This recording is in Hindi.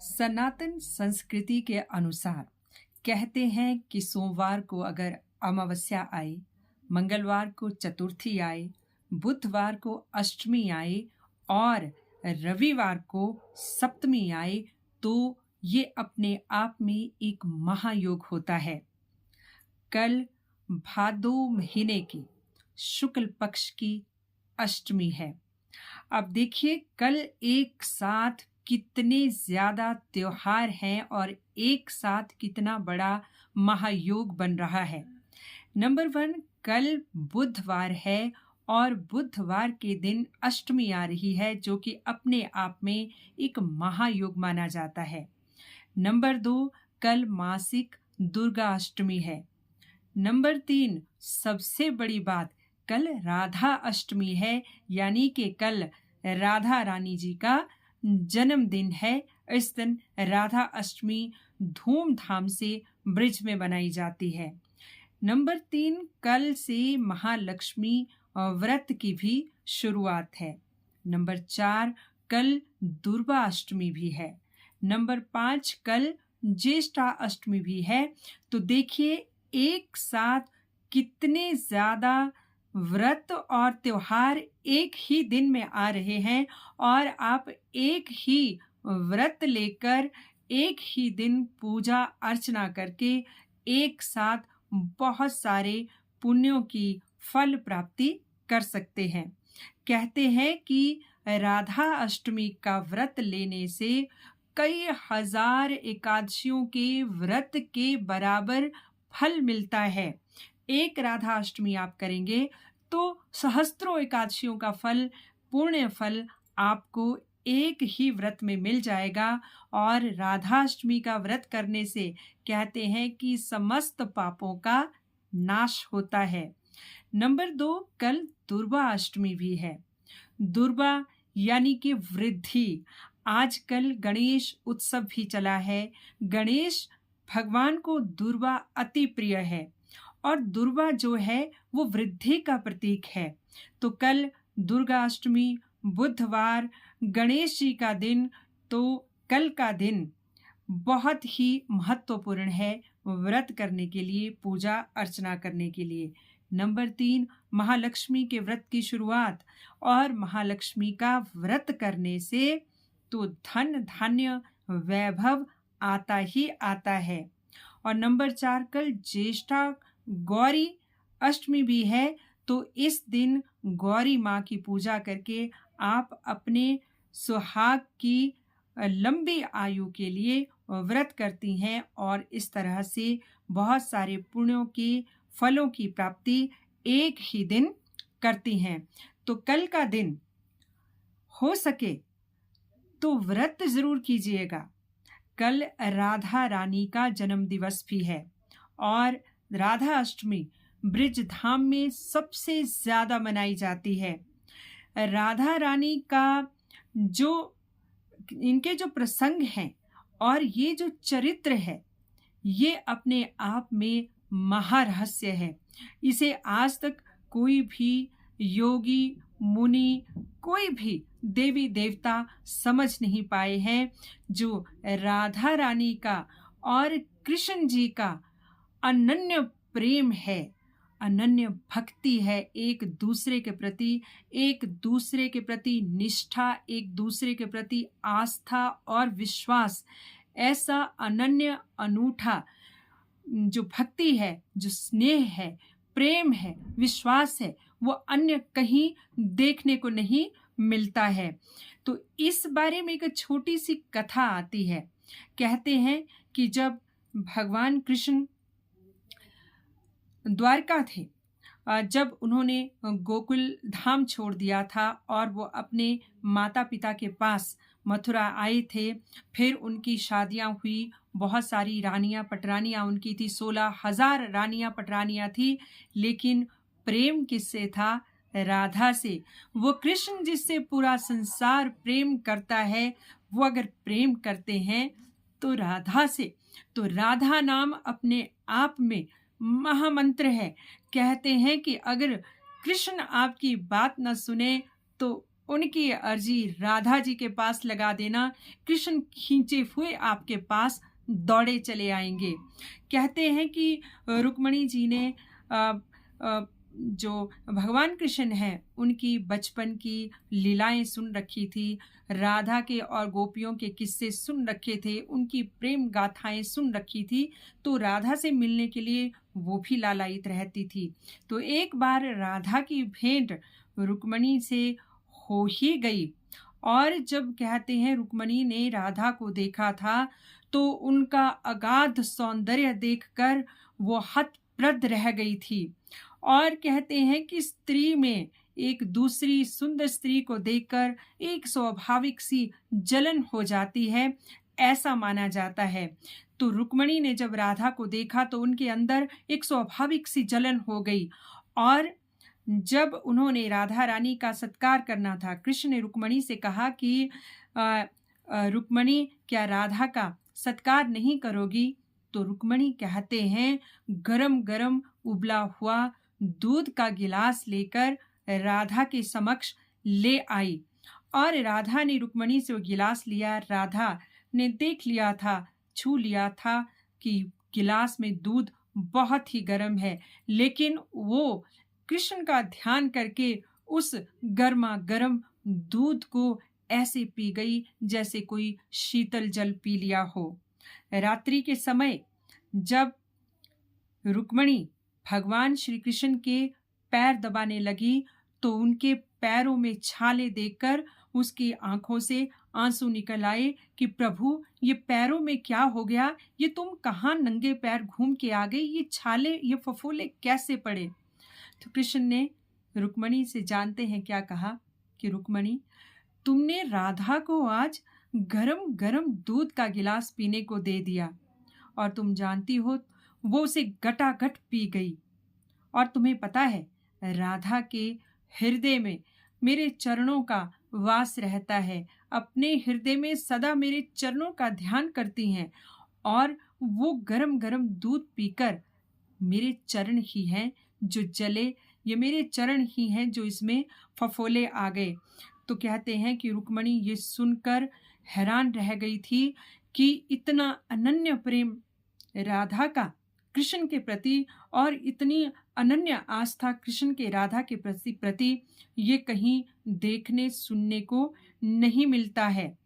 सनातन संस्कृति के अनुसार कहते हैं कि सोमवार को अगर अमावस्या आए, मंगलवार को चतुर्थी आए, बुधवार को अष्टमी आए और रविवार को सप्तमी आए तो ये अपने आप में एक महायोग होता है। कल भादो महीने की शुक्ल पक्ष की अष्टमी है। अब देखिए कल एक साथ कितने ज्यादा त्योहार हैं और एक साथ कितना बड़ा महायोग बन रहा है। नंबर 1, कल बुधवार है और बुधवार के दिन अष्टमी आ रही है जो कि अपने आप में एक महायोग माना जाता है। नंबर 2, कल मासिक दुर्गा अष्टमी है। नंबर 3, सबसे बड़ी बात, कल राधा अष्टमी है, यानी कि कल राधा रानी जी का जन्मदिन है। इस दिन राधा अष्टमी धूमधाम से ब्रिज में बनाई जाती है। नंबर 3, कल से महालक्ष्मी व्रत की भी शुरुआत है। नंबर 4, कल दुर्गा अष्टमी भी है। नंबर 5, कल ज्येष्ठा अष्टमी भी है। तो देखिए एक साथ कितने ज्यादा व्रत और त्योहार एक ही दिन में आ रहे हैं और आप एक ही व्रत लेकर एक ही दिन पूजा अर्चना करके एक साथ बहुत सारे पुण्यों की फल प्राप्ति कर सकते हैं। कहते हैं कि राधा अष्टमी का व्रत लेने से कई हजार एकादशियों के व्रत के बराबर फल मिलता है। एक राधा अष्टमी आप करेंगे तो सहस्त्रों एकादशियों का फल, पुण्य फल आपको एक ही व्रत में मिल जाएगा। और राधा अष्टमी का व्रत करने से कहते हैं कि समस्त पापों का नाश होता है। नंबर 2, कल दुर्गा अष्टमी भी है। दुर्गा यानी कि वृद्धि। आजकल गणेश उत्सव भी चला है। गणेश भगवान को दुर्गा अति प्रिय है और दुर्गा जो है वो वृद्धि का प्रतीक है। तो कल दुर्गा अष्टमी, बुधवार, गणेश जी का दिन, तो कल का दिन बहुत ही महत्वपूर्ण है व्रत करने के लिए, पूजा अर्चना करने के लिए। नंबर 3, महालक्ष्मी के व्रत की शुरुआत, और महालक्ष्मी का व्रत करने से तो धन धान्य वैभव आता ही आता है। और नंबर 4, कल ज्येष्ठा गौरी अष्टमी भी है। तो इस दिन गौरी माँ की पूजा करके आप अपने सुहाग की लंबी आयु के लिए व्रत करती हैं और इस तरह से बहुत सारे पुण्यों के फलों की प्राप्ति एक ही दिन करती हैं। तो कल का दिन हो सके तो व्रत जरूर कीजिएगा। कल राधा रानी का जन्म दिवस भी है और राधा अष्टमी ब्रिज धाम में सबसे ज्यादा मनाई जाती है। राधा रानी का जो इनके जो प्रसंग हैं और ये जो चरित्र है ये अपने आप में महारहस्य है। इसे आज तक कोई भी योगी मुनि, कोई भी देवी देवता समझ नहीं पाए हैं। जो राधा रानी का और कृष्ण जी का अनन्य प्रेम है, अनन्य भक्ति है, एक दूसरे के प्रति निष्ठा, एक दूसरे के प्रति आस्था और विश्वास, ऐसा अनन्य अनूठा जो भक्ति है, जो स्नेह है, प्रेम है, विश्वास है, वो अन्य कहीं देखने को नहीं मिलता है। तो इस बारे में एक छोटी सी कथा आती है। कहते हैं कि जब भगवान कृष्ण द्वारका थे, जब उन्होंने गोकुल धाम छोड़ दिया था और वो अपने माता पिता के पास मथुरा आए थे, फिर उनकी शादियां हुई, बहुत सारी रानियां पटरानियां उनकी थी, 16,000 रानियां पटरानियां थी, लेकिन प्रेम किससे था? राधा से। वो कृष्ण जिससे पूरा संसार प्रेम करता है, वो अगर प्रेम करते हैं तो राधा से। तो राधा नाम अपने आप में महामंत्र है। कहते हैं कि अगर कृष्ण आपकी बात न सुने तो उनकी अर्जी राधा जी के पास लगा देना। कृष्ण खींचे हुए आपके पास दौड़े चले आएंगे। कहते हैं कि रुक्मणी जी ने जो भगवान कृष्ण हैं उनकी बचपन की लीलाएं सुन रखी थी, राधा के और गोपियों के किस्से सुन रखे थे, उनकी प्रेम गाथाएं सुन रखी थी, तो राधा से मिलने के लिए वो भी लालायित रहती थी। तो एक बार राधा की भेंट रुक्मणी से हो ही गई, और जब कहते हैं रुक्मणी ने राधा को देखा था तो उनका अगाध सौंदर्य देखकर वो हतप्रद रह गई थी। और कहते हैं कि स्त्री में एक दूसरी सुंदर स्त्री को देखकर एक स्वाभाविक सी जलन हो जाती है, ऐसा माना जाता है। तो रुक्मणी ने जब राधा को देखा तो उनके अंदर एक स्वाभाविक सी जलन हो गई, और जब उन्होंने राधा रानी का सत्कार करना था, कृष्ण ने रुक्मणी से कहा कि रुक्मणी, क्या राधा का सत्कार नहीं करोगी? तो रुक्मणी कहते हैं, गरम गरम उबला हुआ दूध का गिलास लेकर राधा के समक्ष ले आई, और राधा ने रुक्मणी से वो गिलास लिया। राधा ने देख लिया था, छू लिया था कि गिलास में दूध बहुत ही गर्म है, लेकिन वो कृष्ण का ध्यान करके उस गर्मा गर्म दूध को ऐसे पी गई जैसे कोई शीतल जल पी लिया हो। रात्रि के समय जब रुक्मणी भगवान श्री कृष्ण के पैर दबाने लगी तो उनके पैरों में छाले देखकर उसकी आंखों से आंसू निकल आए कि प्रभु, ये पैरों में क्या हो गया? ये तुम कहाँ नंगे पैर घूम के आ गई? ये छाले, ये फफोले कैसे पड़े? तो कृष्ण ने रुक्मणी से जानते हैं क्या कहा कि रुक्मणी, तुमने राधा को आज गरम गरम दूध का गिलास पीने को दे दिया, और तुम जानती हो वो उसे गटागट पी गई। और तुम्हें पता है, राधा के हृदय में मेरे चरणों का वास रहता है, अपने हृदय में सदा मेरे चरणों का ध्यान करती हैं, और वो गरम गरम दूध पीकर मेरे चरण ही हैं जो जले, ये मेरे चरण ही हैं जो इसमें फफोले आ गए। तो कहते हैं कि रुक्मणी ये सुनकर हैरान रह गई थी कि इतना अनन्य प्रेम राधा का कृष्ण के प्रति, और इतनी अनन्य आस्था कृष्ण के राधा के प्रति ये कहीं देखने सुनने को नहीं मिलता है।